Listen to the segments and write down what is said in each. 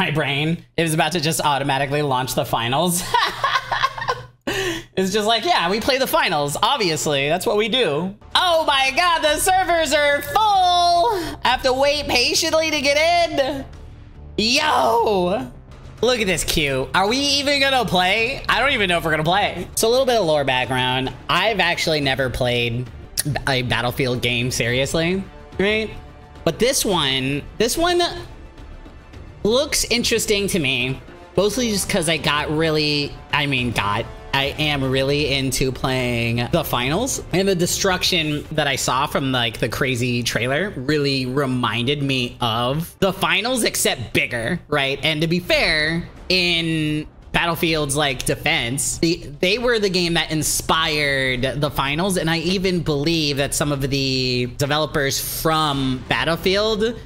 my brain. It was about to just automatically launch the finals. It's just like, yeah, we play the finals. Obviously, that's what we do. Oh my God, the servers are full. I have to wait patiently to get in. Yo, look at this queue. Are we even gonna play? I don't even know if we're gonna play. So a little bit of lore background. I've actually never played a Battlefield game seriously, right? But this one looks interesting to me, mostly just because I am really into playing the finals, and the destruction that I saw from like the crazy trailer really reminded me of the finals, except bigger, right? And to be fair, in Battlefield's like defense, they were the game that inspired the finals, and I even believe that some of the developers from Battlefield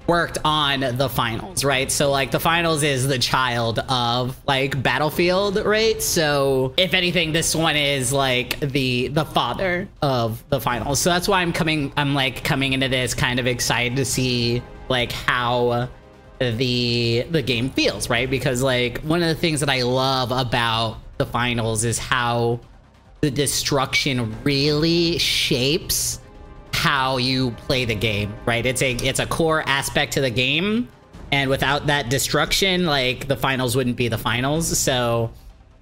worked on the finals, right? So like the finals is the child of like Battlefield, right? So if anything, this one is like the father of the finals. So that's why I'm coming into this kind of excited to see like how the game feels, right? Because like one of the things that I love about the finals is how the destruction really shapes how you play the game, right? It's a core aspect to the game, and without that destruction, like the finals wouldn't be the finals. So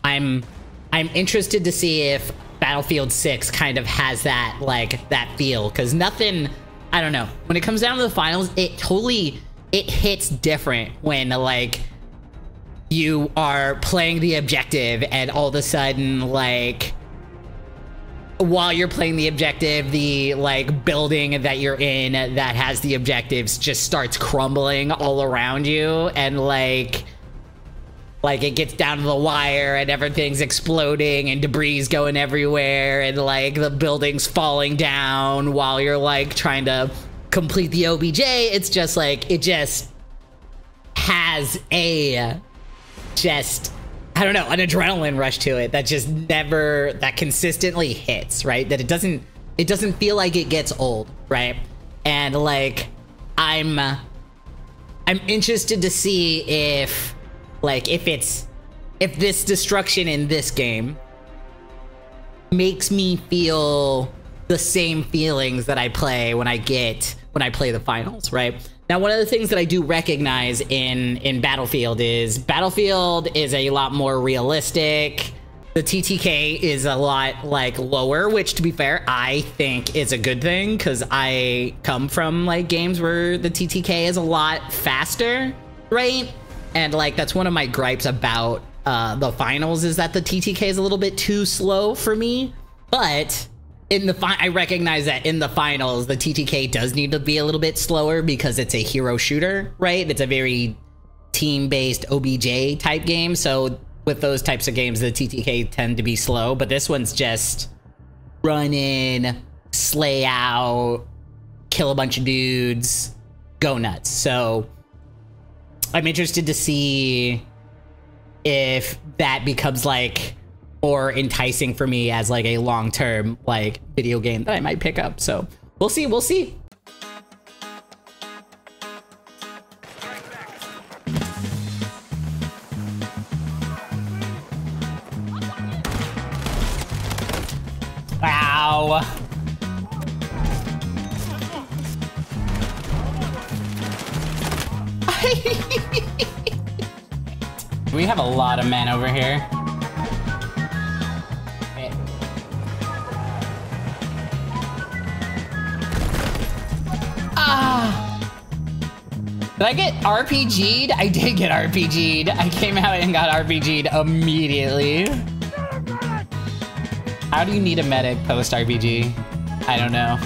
I'm interested to see if Battlefield 6 kind of has that like that feel, because nothing, I don't know, when it comes down to the finals, it hits different when like you are playing the objective and all of a sudden, like while you're playing the objective, the like building that you're in that has the objectives just starts crumbling all around you, and like it gets down to the wire and everything's exploding and debris going everywhere, and like the building's falling down while you're like trying to complete the OBJ. It's just like, it just has a I don't know, an adrenaline rush to it that just never, that consistently hits, right? That it doesn't feel like it gets old, right? And like, I'm interested to see if this destruction in this game makes me feel the same feelings that I play when I play the finals, right? Now, one of the things that I do recognize in Battlefield is a lot more realistic. The TTK is a lot like lower, which to be fair, I think is a good thing, because I come from like games where the TTK is a lot faster, right? And like, that's one of my gripes about the finals, is that the TTK is a little bit too slow for me. But I recognize that in the finals, the TTK does need to be a little bit slower because it's a hero shooter, right? It's a very team-based OBJ type game. So with those types of games, the TTK tend to be slow, but this one's just run in, slay out, kill a bunch of dudes, go nuts. So I'm interested to see if that becomes like more enticing for me as like a long-term like video game that I might pick up. So we'll see. Ow. We have a lot of men over here. Did I get RPG'd? I did get RPG'd. I came out and got RPG'd immediately. How do you need a medic post RPG? I don't know.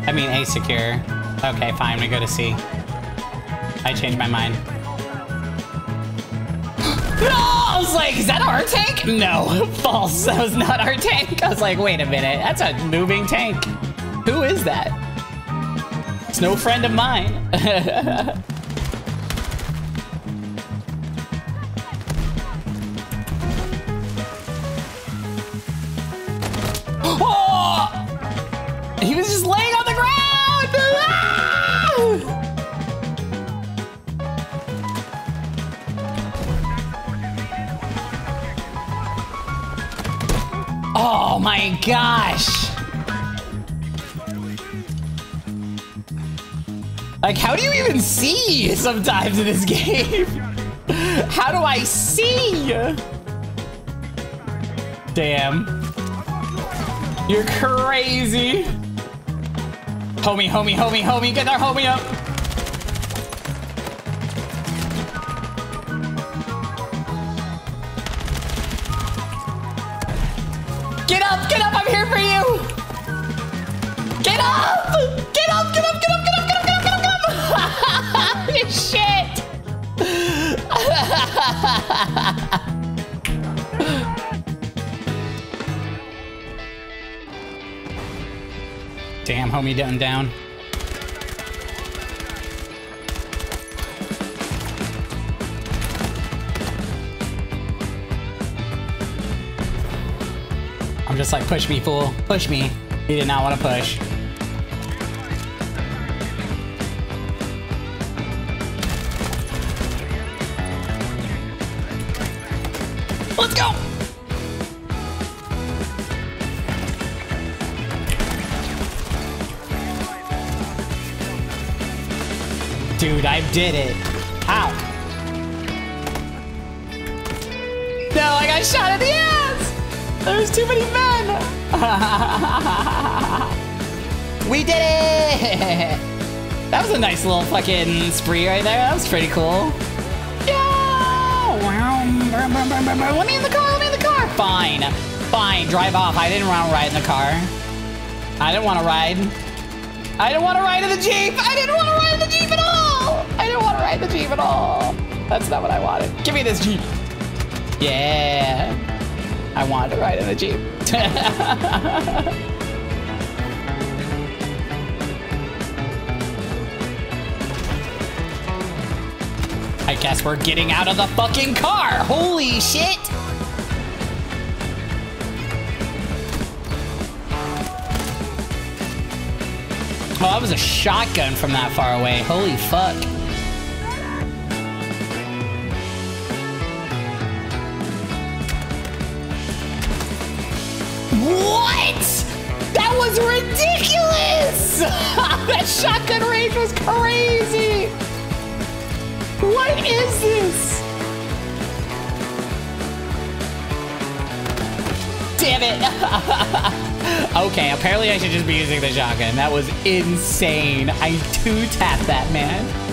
I mean, A secure. Okay, fine, we go to C. I changed my mind. No! I was like, is that our tank? No, false. That was not our tank. I was like, wait a minute. That's a moving tank. Who is that? It's no friend of mine. Oh! He was just laying on the ground! Ah! my gosh. Like, how do you even see sometimes in this game? How do I see? Damn. You're crazy. Homie, homie, homie, homie. Get our homie up. Get up, I'm here for you! Get up! Get up, get up, get up, get up, get up, get up, get up, get up! Shit! Damn, homie down. I'm just like, push me, fool. Push me. He did not want to push. Let's go! Dude, I did it. Ow. No, I got shot in the ass! There's too many men! We did it! That was a nice little fucking spree right there. That was pretty cool. Yeah! Let me in the car, let me in the car! Fine. Fine, drive off. I didn't want to ride in the car. I didn't want to ride. I didn't want to ride in the Jeep! I didn't want to ride in the Jeep at all! I didn't want to ride the Jeep at all. That's not what I wanted. Give me this Jeep. Yeah. I wanted to ride in the Jeep. I guess we're getting out of the fucking car. Holy shit. Oh, that was a shotgun from that far away. Holy fuck. What? That was ridiculous! That shotgun range was crazy! What is this? Damn it! Okay, apparently I should just be using the shotgun. That was insane. I two-tapped that, man.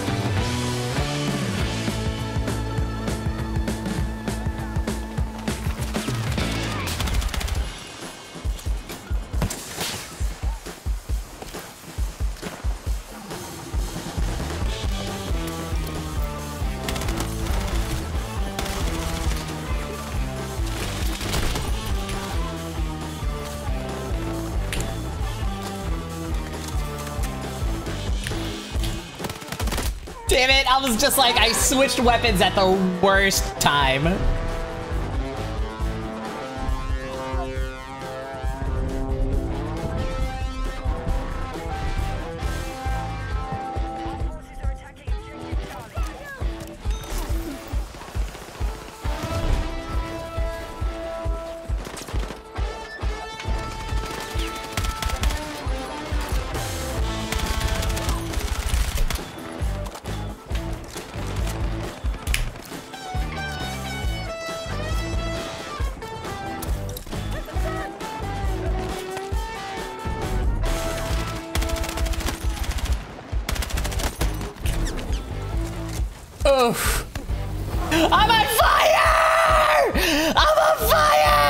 Damn it, I was just like, I switched weapons at the worst time. Oof. I'm on fire! I'm on fire!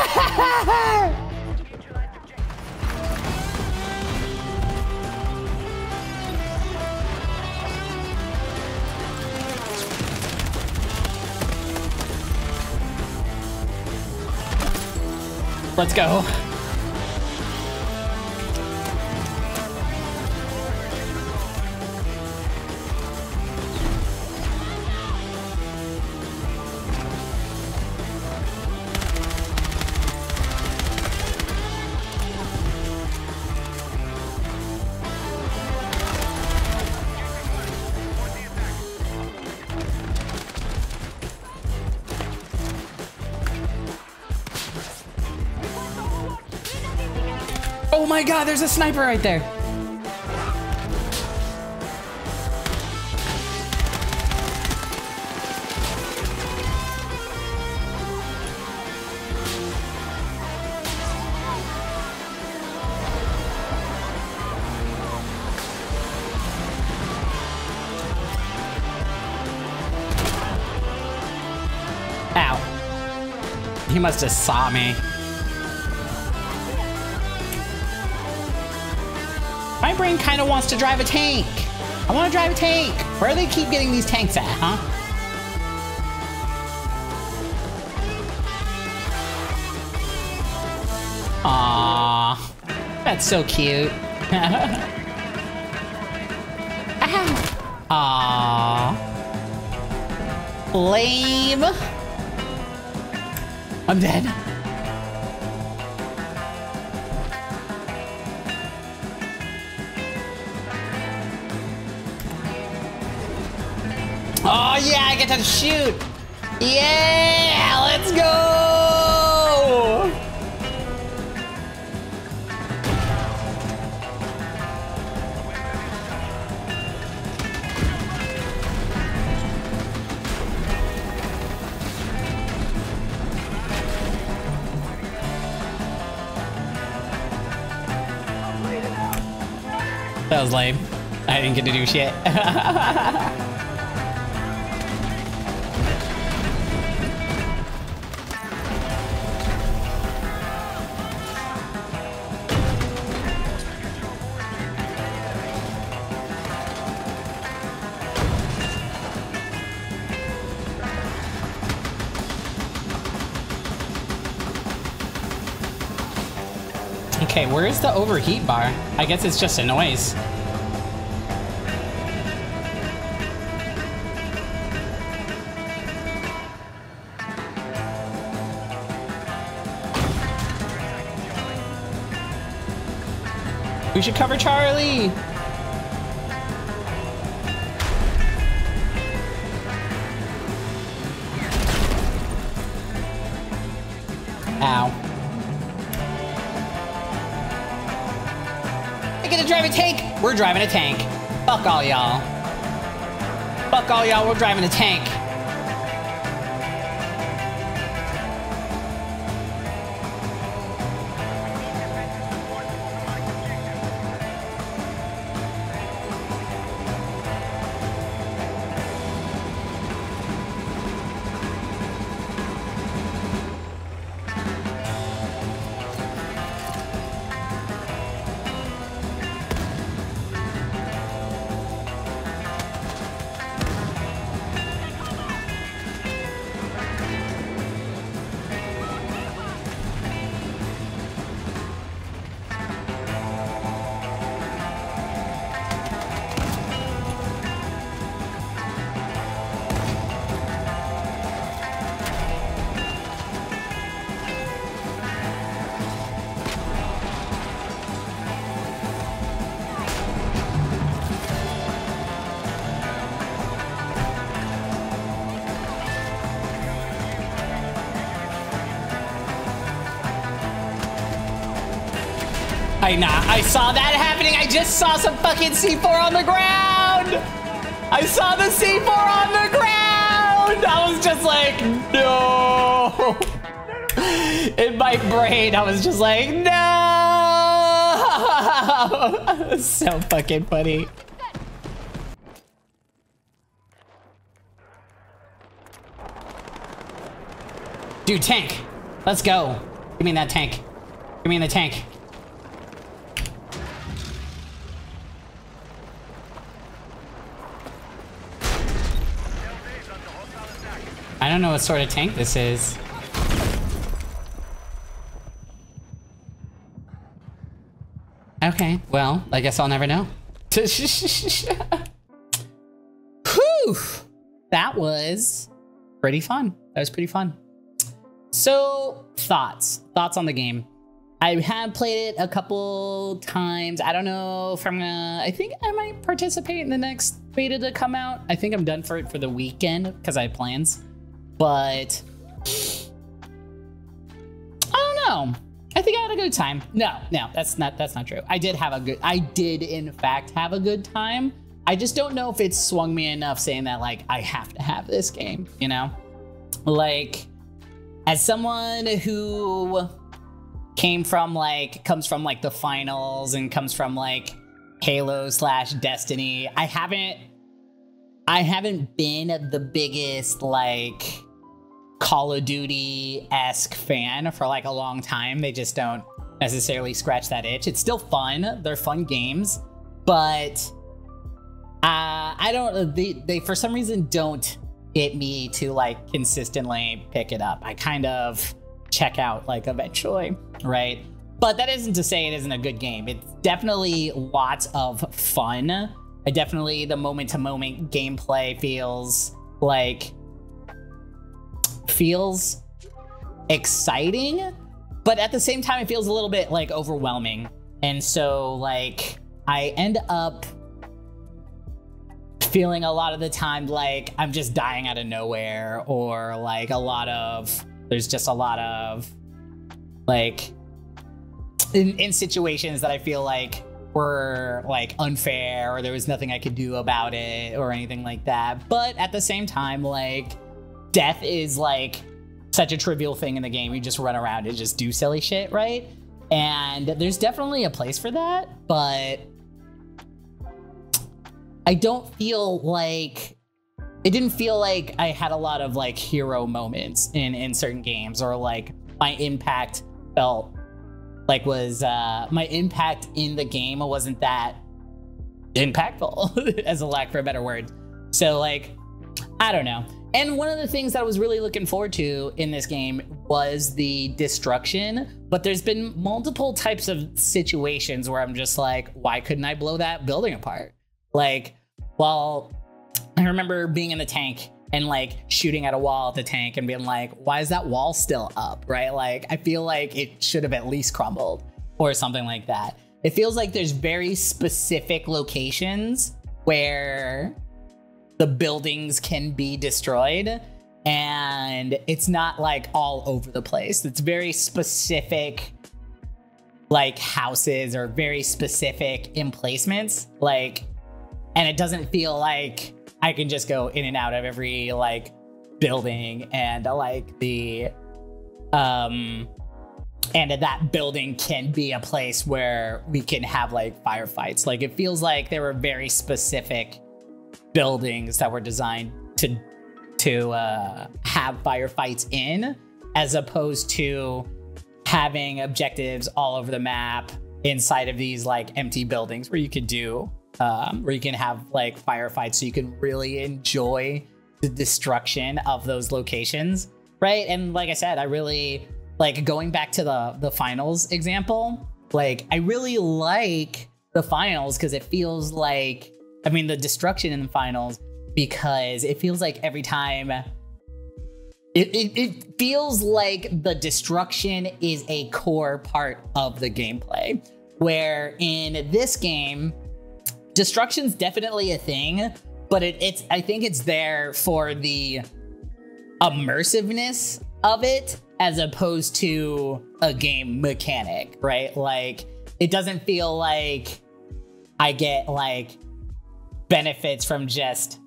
Let's go. my god, there's a sniper right there. Ow. He must have saw me. My brain kind of wants to drive a tank. I want to drive a tank. Where do they keep getting these tanks at, huh? Aww. That's so cute. Aww. Lame. I'm dead. Oh yeah, I get to shoot. Yeah, let's go. That was lame. I didn't get to do shit. Okay, where is the overheat bar? I guess it's just a noise. We should cover Charlie. Ow. I get to drive a tank. We're driving a tank. Fuck all y'all. Fuck all y'all, we're driving a tank. I saw that happening. I just saw some fucking C4 on the ground. I saw the C4 on the ground. I was just like, no. In my brain, I was just like, no. So fucking funny. Dude, tank. Let's go. Give me that tank. Give me the tank. I don't know what sort of tank this is. Okay, well, I guess I'll never know. Whew! That was pretty fun. That was pretty fun. So, thoughts on the game. I have played it a couple times. I don't know if I'm gonna, I think I might participate in the next beta to come out. I think I'm done for it for the weekend because I have plans. But I don't know. I think I had a good time. No, that's not true. I did in fact have a good time. I just don't know if it swung me enough saying that like I have to have this game, you know? Like, as someone who comes from like the finals and comes from like Halo/Destiny, I haven't been the biggest like Call of Duty-esque fan for like a long time. They just don't necessarily scratch that itch. It's still fun. They're fun games, but I don't, they for some reason don't get me to like consistently pick it up. I kind of check out like eventually, right? But that isn't to say it isn't a good game. It's definitely lots of fun. The moment-to-moment gameplay feels exciting, but at the same time it feels a little bit like overwhelming. And so like I end up feeling a lot of the time like I'm just dying out of nowhere, or like there's just a lot of like in situations that I feel like were like unfair, or there was nothing I could do about it or anything like that. But at the same time, like death is like such a trivial thing in the game. You just run around and just do silly shit, right? And there's definitely a place for that, but I don't feel like, it didn't feel like I had a lot of like hero moments in certain games, or like my impact felt like my impact in the game wasn't that impactful, as a lack for a better word. So like, I don't know. And one of the things that I was really looking forward to in this game was the destruction, but there's been multiple types of situations where I'm just like, why couldn't I blow that building apart? Like, well, I remember being in the tank and like shooting at a wall at the tank and being like, why is that wall still up, right? Like, I feel like it should have at least crumbled or something like that. It feels like there's very specific locations where the buildings can be destroyed, and it's not like all over the place. It's very specific, like houses or very specific emplacements, like, and it doesn't feel like I can just go in and out of every like building, and like and that building can be a place where we can have like firefights. Like, it feels like there were very specific buildings that were designed to have firefights in, as opposed to having objectives all over the map inside of these like empty buildings where you could do where you can have like firefights, so you can really enjoy the destruction of those locations, right? And like I said, I really like going back to the finals example. Like, I really like the finals because it feels like, I mean, the destruction in the finals, because it feels like every time it feels like the destruction is a core part of the gameplay, where in this game, destruction's definitely a thing, but I think it's there for the immersiveness of it as opposed to a game mechanic, right? Like, it doesn't feel like I get like benefits from just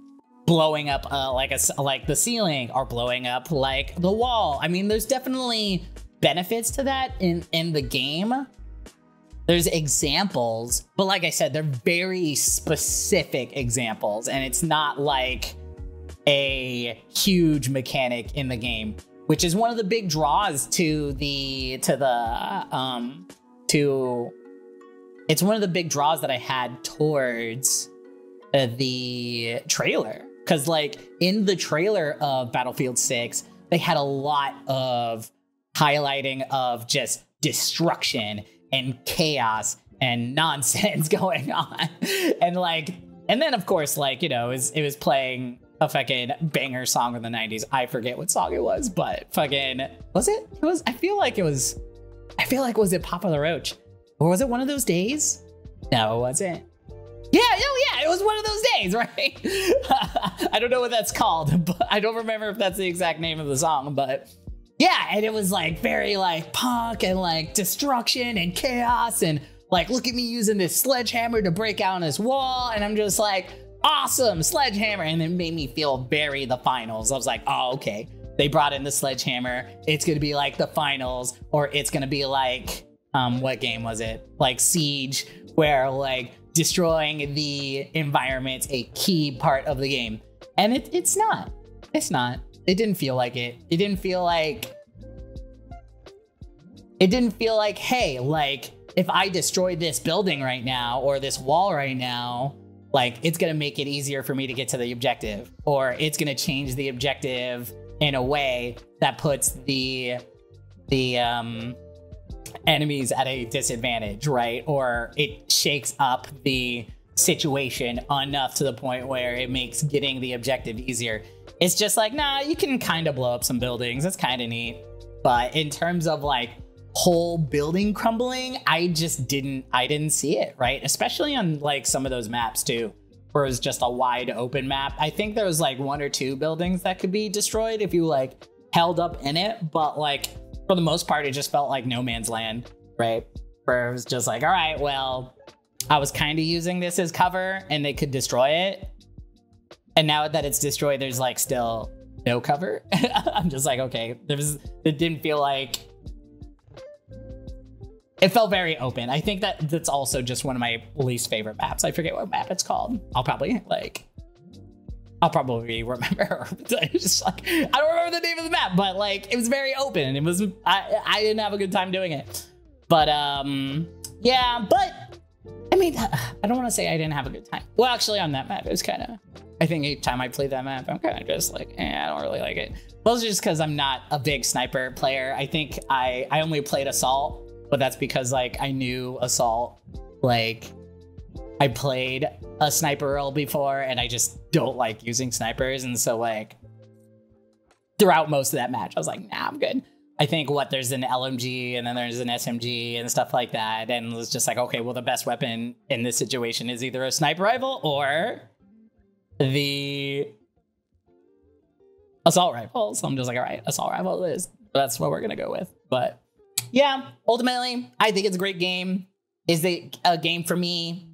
blowing up like the ceiling or blowing up like the wall. I mean, there's definitely benefits to that in the game. There's examples, but like I said, they're very specific examples, and it's not like a huge mechanic in the game, which is one of the big draws it's one of the big draws that I had towards the trailer. Because like in the trailer of Battlefield 6, they had a lot of highlighting of just destruction and chaos and nonsense going on. And then of course, like, you know, it was playing a fucking banger song of the 90s. I forget what song it was, but fucking, was it Papa the Roach? Or was it One of Those Days? No, it wasn't. Yeah, it was One of Those Days, right? I don't know what that's called, but I don't remember if that's the exact name of the song, but Yeah, and it was like very like punk and like destruction and chaos and like, look at me using this sledgehammer to break out on this wall. And I'm just like, awesome, sledgehammer. And it made me feel very the finals. I was like, oh, okay. They brought in the sledgehammer. It's going to be like the finals, or it's going to be like, what game was it? Like Siege, where like destroying the environment's a key part of the game. And it's not. It's not. It didn't feel like it. It didn't feel like, hey, like if I destroy this building right now or this wall right now, like it's going to make it easier for me to get to the objective, or it's going to change the objective in a way that puts the enemies at a disadvantage, right? Or it shakes up the situation enough to the point where it makes getting the objective easier. It's just like, nah, you can kind of blow up some buildings. That's kind of neat. But in terms of like whole building crumbling, I didn't see it, right? Especially on like some of those maps too, where it was just a wide open map. I think there was like 1 or 2 buildings that could be destroyed if you like held up in it. But like for the most part, it just felt like no man's land, right? Where it was just like, all right, well, I was kind of using this as cover and they could destroy it. And now that it's destroyed, there's like still no cover. I'm just like, okay, it didn't feel like, it felt very open. I think that's also just one of my least favorite maps. I forget what map it's called. I'll probably remember. It's just like, I don't remember the name of the map, but like it was very open and it was, I didn't have a good time doing it. But yeah, but I mean, I don't want to say I didn't have a good time. Well, actually on that map, it was kind of, I think each time I played that map, I'm kind of just like, I don't really like it. Mostly just because I'm not a big sniper player. I think I only played Assault, but that's because like I knew Assault, like I played a sniper role before and I just don't like using snipers. And so like throughout most of that match, I was like, nah, I'm good. I think there's an LMG and then there's an SMG and stuff like that. And it was just like, okay, well, the best weapon in this situation is either a sniper rifle or the assault rifle. So I'm just like, all right, assault rifle it is. That's what we're going to go with. But yeah, ultimately, I think it's a great game. Is it a game for me?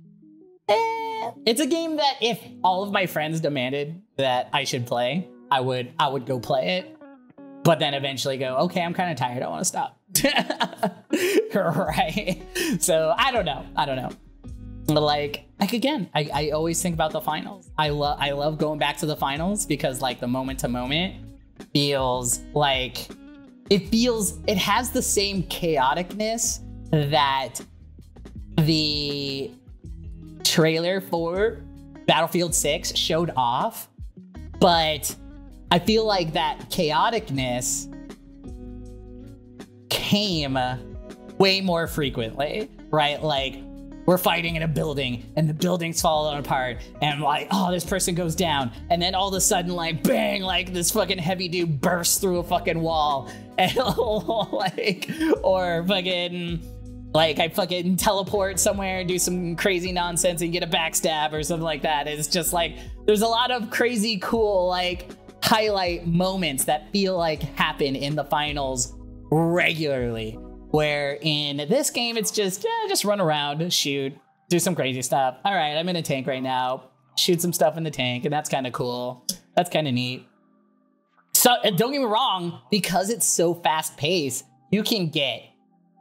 It's a game that if all of my friends demanded that I should play, I would go play it. But then eventually go, okay, I'm kind of tired. I want to stop. Right. So I don't know. But like again, I always think about the finals. I love going back to the finals because like the moment to moment feels like it has the same chaoticness that the trailer for Battlefield 6 showed off, but I feel like that chaoticness came way more frequently, right? Like we're fighting in a building and the building's falling apart and like, oh, this person goes down. And then all of a sudden, like, bang, like this fucking heavy dude bursts through a fucking wall and like, or fucking, like I fucking teleport somewhere and do some crazy nonsense and get a backstab or something like that. It's just like, there's a lot of crazy, cool, like highlight moments that feel like happen in the finals regularly. Where in this game, it's just run around, shoot, do some crazy stuff. All right, I'm in a tank right now. Shoot some stuff in the tank, and that's kind of cool. That's kind of neat. So don't get me wrong, because it's so fast paced, you can get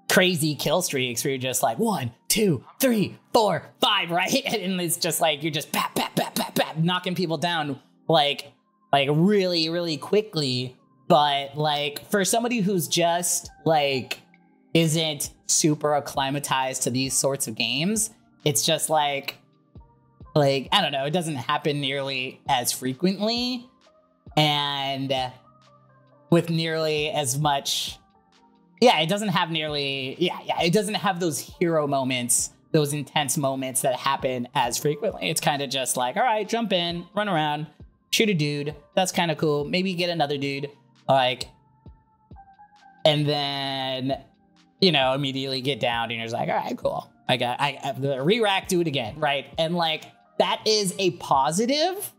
crazy kill streaks where you're just like 1, 2, 3, 4, 5, right? And it's just like you're just pat, pat, pat, pat, pat, knocking people down like really, really quickly. But like for somebody who's just like isn't super acclimatized to these sorts of games, it's just like I don't know, it doesn't happen nearly as frequently and with nearly as much. It doesn't have nearly, it doesn't have those hero moments, those intense moments that happen as frequently. It's kind of just like, all right, jump in, run around, shoot a dude. That's kind of cool. Maybe get another dude, like, and then, you know, immediately get down and you're just like, all right, cool. I have the re-rack, do it again, right? And like, that is a positive,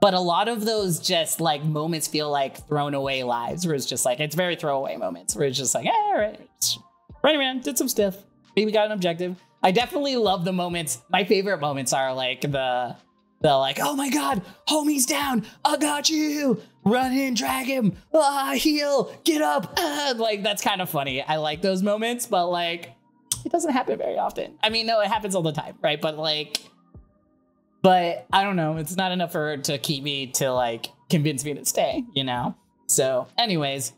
But a lot of those just like moments feel like thrown away lives, where it's just like, it's very throwaway moments where it's just like, all right, ran around, did some stuff, maybe got an objective. I definitely love the moments. My favorite moments are like the like, oh my God, homie's down. I got you. Run in, drag him. Heal, get up. Like, that's kind of funny. I like those moments, but like, it doesn't happen very often. I mean, no, it happens all the time, right? But like, but I don't know. It's not enough for her to keep me to like convince me to stay, you know? So anyways,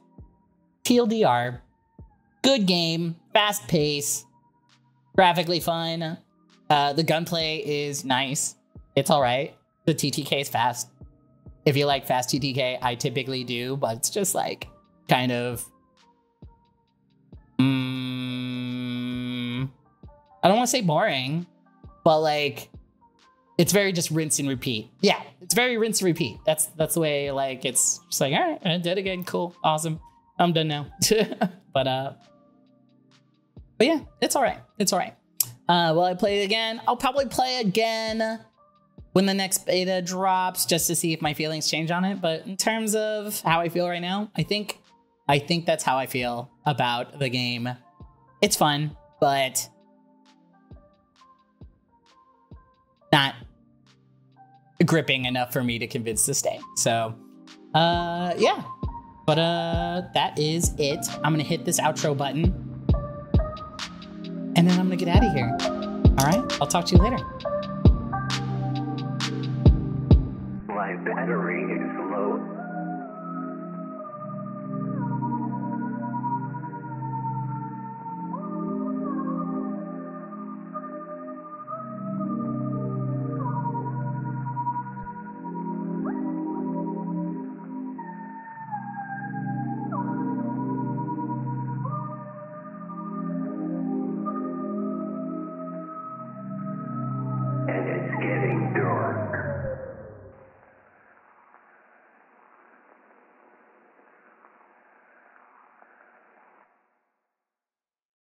TLDR, good game, fast pace, graphically fun. The gunplay is nice. It's all right. The TTK is fast. If you like fast TTK, I typically do, but it's just like kind of, I don't want to say boring, but like, it's very just rinse and repeat. Yeah, it's very rinse and repeat. That's the way, like, it's just like, all right, I did it again. Cool. Awesome. I'm done now. But yeah, it's all right. It's all right. Will I play it again? I'll probably play again when the next beta drops, just to see if my feelings change on it. But in terms of how I feel right now, I think that's how I feel about the game. It's fun, but not gripping enough for me to convince to stay. So, yeah. But that is it. I'm gonna hit this outro button, and then I'm gonna get out of here. All right, I'll talk to you later. My battery is low. And it's getting dark.